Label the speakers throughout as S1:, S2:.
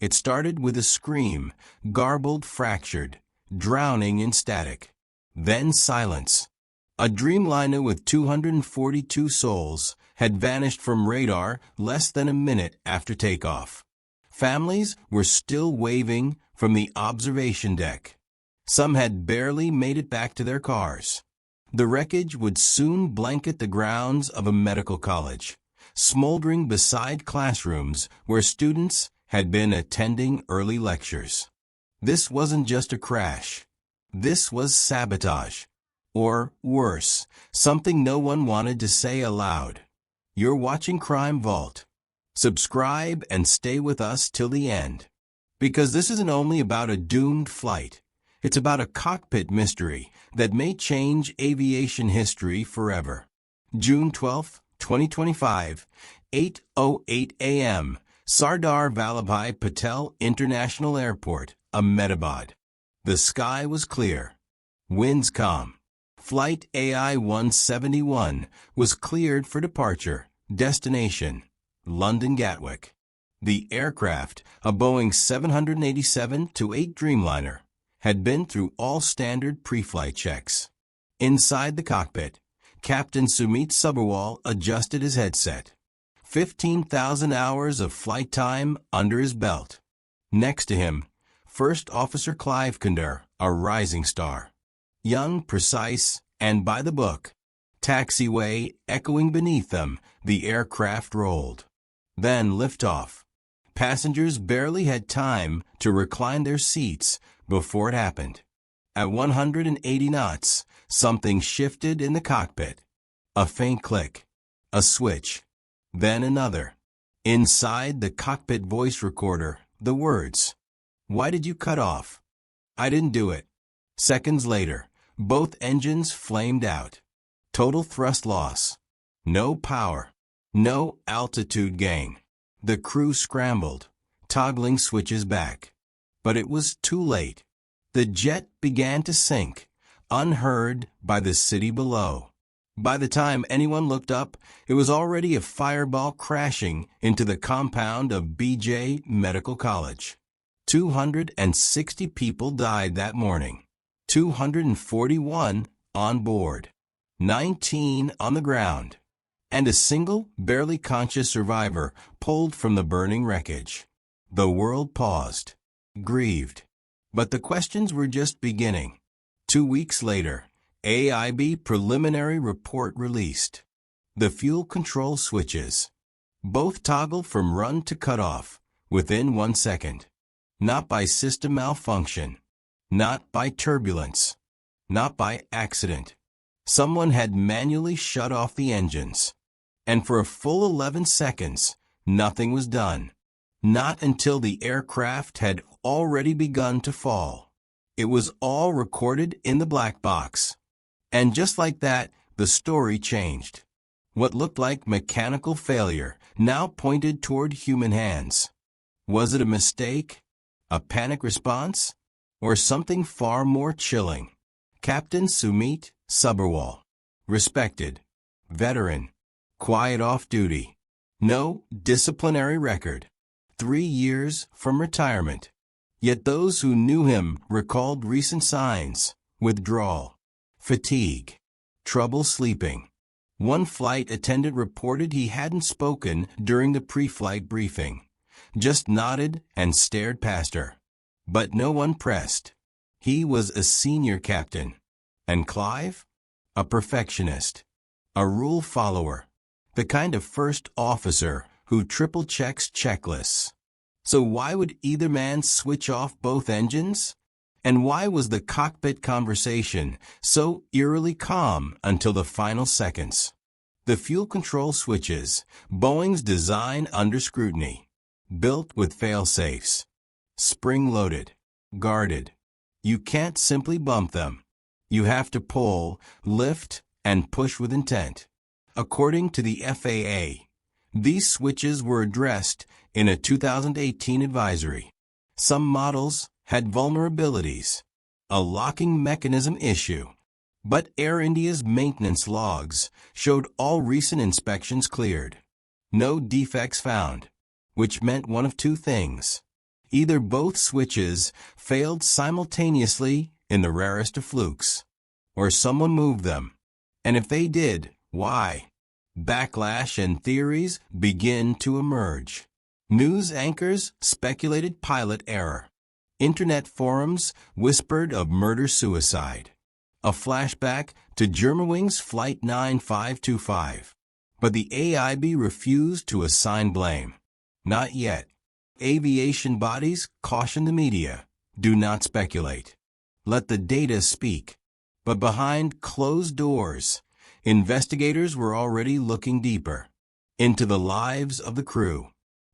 S1: It started with a scream, garbled, fractured, drowning in static. Then silence. A Dreamliner with 242 souls had vanished from radar less than a minute after takeoff. Families were still waving from the observation deck. Some had barely made it back to their cars. The wreckage would soon blanket the grounds of a medical college, smoldering beside classrooms where students had been attending early lectures. This wasn't just a crash. This was sabotage. Or, worse, something no one wanted to say aloud. You're watching Crime Vault. Subscribe and stay with us till the end. Because this isn't only about a doomed flight. It's about a cockpit mystery that may change aviation history forever. June 12, 2025, 8:08 a.m., Sardar Vallabhai Patel International Airport, Ahmedabad. The sky was clear. Winds calm. Flight AI-171 was cleared for departure. Destination, London Gatwick. The aircraft, a Boeing 787-8 Dreamliner, had been through all standard pre-flight checks. Inside the cockpit, Captain Sumit Sabharwal adjusted his headset. 15,000 hours of flight time under his belt. Next to him, First Officer Clive Kunder, a rising star. Young, precise, and by the book. Taxiway echoing beneath them, the aircraft rolled. Then liftoff. Passengers barely had time to recline their seats before it happened. At 180 knots, something shifted in the cockpit. A faint click. A switch. Then another. Inside the cockpit voice recorder, the words, "Why did you cut off?" "I didn't do it." Seconds later, both engines flamed out. Total thrust loss. No power. No altitude gain. The crew scrambled, toggling switches back. But it was too late. The jet began to sink, unheard by the city below. By the time anyone looked up, it was already a fireball crashing into the compound of BJ Medical College. 260 people died that morning. 241 on board. 19 on the ground. And a single, barely conscious survivor pulled from the burning wreckage. The world paused, grieved. But the questions were just beginning. 2 weeks later, AIB preliminary report released. The fuel control switches. Both toggled from run to cutoff within 1 second. Not by system malfunction. Not by turbulence. Not by accident. Someone had manually shut off the engines. And for a full 11 seconds, nothing was done. Not until the aircraft had already begun to fall. It was all recorded in the black box. And just like that, the story changed. What looked like mechanical failure now pointed toward human hands. Was it a mistake? A panic response? Or something far more chilling? Captain Sumit Sabharwal. Respected. Veteran. Quiet off duty. No disciplinary record. 3 years from retirement. Yet those who knew him recalled recent signs: withdrawal, fatigue, trouble sleeping. One flight attendant reported he hadn't spoken during the pre-flight briefing, just nodded and stared past her. But no one pressed. He was a senior captain. And Clive? A perfectionist. A rule follower. The kind of first officer who triple checks checklists. So why would either man switch off both engines? And why was the cockpit conversation so eerily calm until the final seconds? The fuel control switches, Boeing's design under scrutiny. Built with fail-safes. Spring-loaded. Guarded. You can't simply bump them. You have to pull, lift, and push with intent. According to the FAA, these switches were addressed in a 2018 advisory. Some models had vulnerabilities, a locking mechanism issue, but Air India's maintenance logs showed all recent inspections cleared. No defects found, which meant one of two things. Either both switches failed simultaneously in the rarest of flukes, or someone moved them. And if they did, why? Backlash and theories begin to emerge. News anchors speculated pilot error. Internet forums whispered of murder-suicide. A flashback to Germanwings Flight 9525. But the AIB refused to assign blame. Not yet. Aviation bodies caution the media. Do not speculate. Let the data speak. But behind closed doors, investigators were already looking deeper. Into the lives of the crew.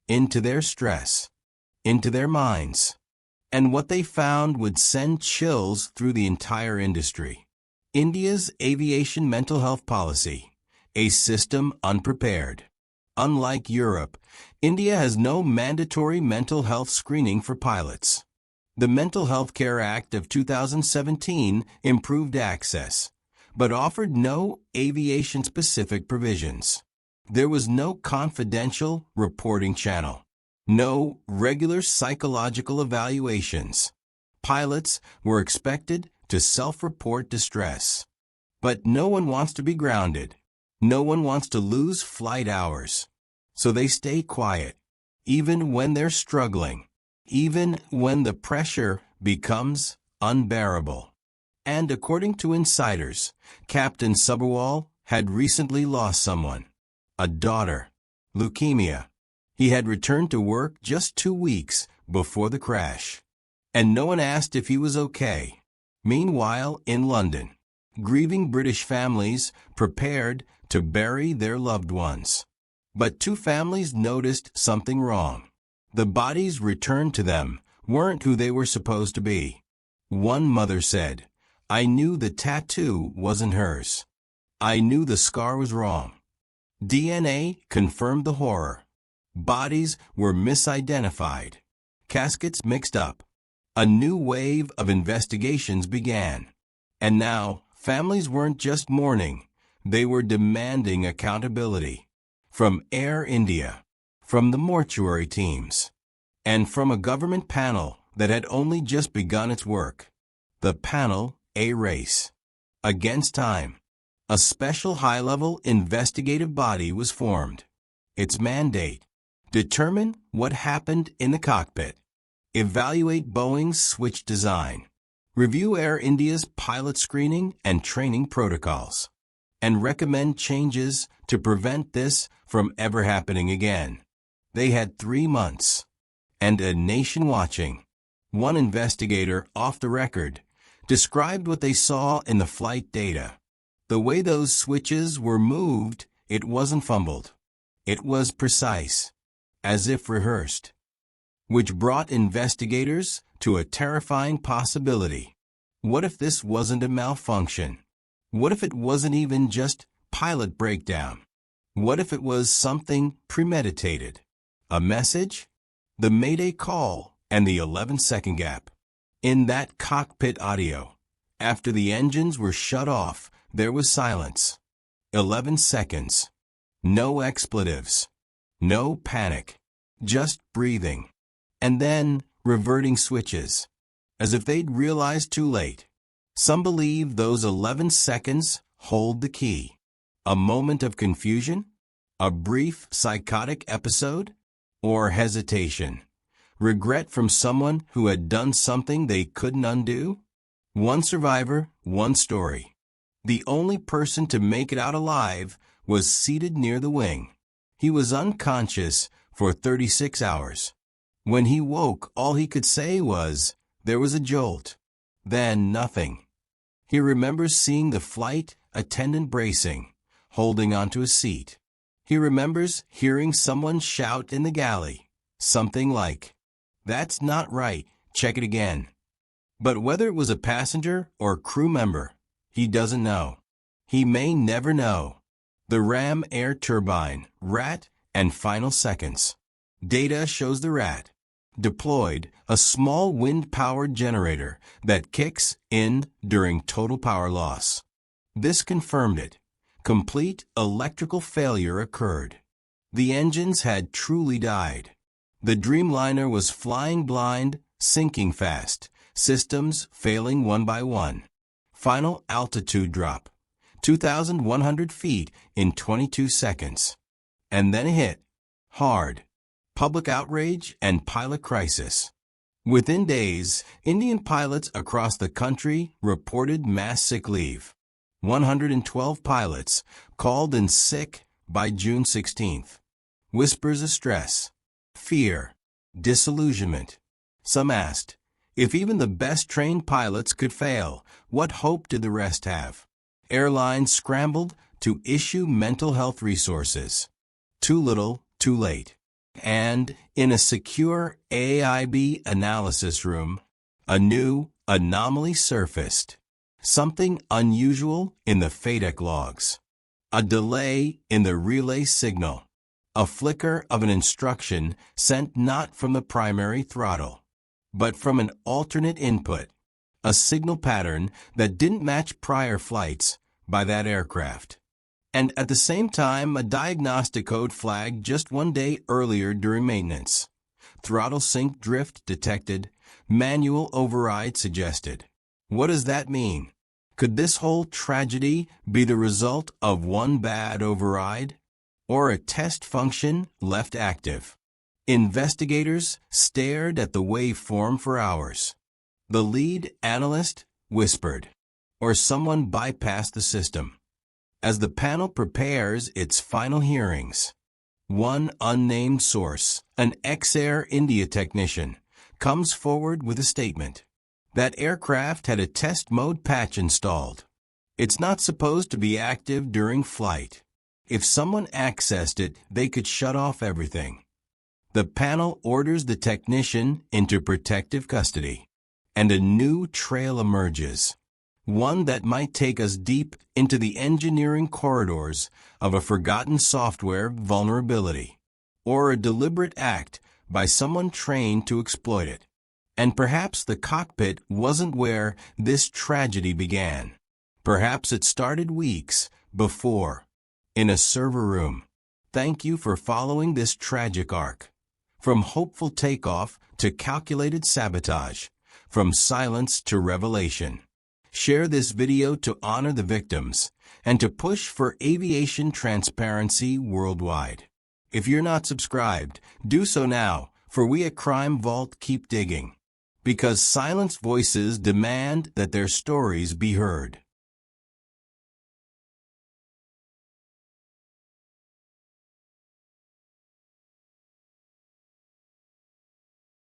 S1: Into their stress. Into their minds. And what they found would send chills through the entire industry. India's aviation mental health policy. A system unprepared. Unlike Europe, India has no mandatory mental health screening for pilots. The Mental Health Care Act of 2017 improved access, but offered no aviation-specific provisions. There was no confidential reporting channel, no regular psychological evaluations. Pilots were expected to self-report distress. But no one wants to be grounded. No one wants to lose flight hours. So they stay quiet, even when they're struggling, even when the pressure becomes unbearable. And according to insiders, Captain Subberwall had recently lost someone, a daughter, leukemia. He had returned to work just 2 weeks before the crash, and no one asked if he was okay. Meanwhile, in London, grieving British families prepared to bury their loved ones. But 2 families noticed something wrong. The bodies returned to them weren't who they were supposed to be. One mother said, "I knew the tattoo wasn't hers. I knew the scar was wrong." DNA confirmed the horror. Bodies were misidentified. Caskets mixed up. A new wave of investigations began. And now, families weren't just mourning. They were demanding accountability. From Air India, from the mortuary teams, and from a government panel that had only just begun its work. The panel, A Race Against Time. A special high-level investigative body was formed. Its mandate: determine what happened in the cockpit, evaluate Boeing's switch design, review Air India's pilot screening and training protocols, and recommend changes to prevent this from ever happening again. They had 3 months, and a nation watching. One investigator, off the record, described what they saw in the flight data. The way those switches were moved, it wasn't fumbled. It was precise, as if rehearsed. Which brought investigators to a terrifying possibility. What if this wasn't a malfunction? What if it wasn't even just pilot breakdown? What if it was something premeditated? A message? The Mayday call and the 11-second gap. In that cockpit audio, after the engines were shut off, there was silence. 11 seconds. No expletives. No panic. Just breathing. And then reverting switches, as if they'd realized too late. Some believe those 11 seconds hold the key. A moment of confusion? A brief psychotic episode? Or hesitation? Regret from someone who had done something they couldn't undo? One survivor, one story. The only person to make it out alive was seated near the wing. He was unconscious for 36 hours. When he woke, all he could say was, there was a jolt. Then nothing. He remembers seeing the flight attendant bracing, holding onto a seat. He remembers hearing someone shout in the galley, something like, "That's not right, check it again." But whether it was a passenger or crew member, he doesn't know. He may never know. The Ram air turbine, RAT, and final seconds. Data shows the RAT deployed a small wind-powered generator that kicks in during total power loss. This confirmed it. Complete electrical failure occurred. The engines had truly died. The Dreamliner was flying blind, sinking fast, systems failing one by one. Final altitude drop, 2,100 feet in 22 seconds. And then hit. Hard. Public outrage and pilot crisis. Within days, Indian pilots across the country reported mass sick leave. 112 pilots called in sick by June 16th. Whispers of stress, fear, disillusionment. Some asked, if even the best trained pilots could fail, what hope did the rest have? Airlines scrambled to issue mental health resources. Too little, too late. And in a secure AIB analysis room, a new anomaly surfaced. Something unusual in the FADEC logs. A delay in the relay signal. A flicker of an instruction sent not from the primary throttle, but from an alternate input. A signal pattern that didn't match prior flights by that aircraft. And at the same time, a diagnostic code flagged just one day earlier during maintenance. Throttle sync drift detected, manual override suggested. What does that mean? Could this whole tragedy be the result of one bad override? Or a test function left active? Investigators stared at the waveform for hours. The lead analyst whispered, or someone bypassed the system. As the panel prepares its final hearings, one unnamed source, an ex-Air India technician, comes forward with a statement. That aircraft had a test mode patch installed. It's not supposed to be active during flight. If someone accessed it, they could shut off everything. The panel orders the technician into protective custody, and a new trail emerges. One that might take us deep into the engineering corridors of a forgotten software vulnerability, or a deliberate act by someone trained to exploit it. And perhaps the cockpit wasn't where this tragedy began. Perhaps it started weeks before, in a server room. Thank you for following this tragic arc. From hopeful takeoff to calculated sabotage, from silence to revelation. Share this video to honor the victims and to push for aviation transparency worldwide. If you're not subscribed, do so now, for we at Crime Vault keep digging. Because silenced voices demand that their stories be heard.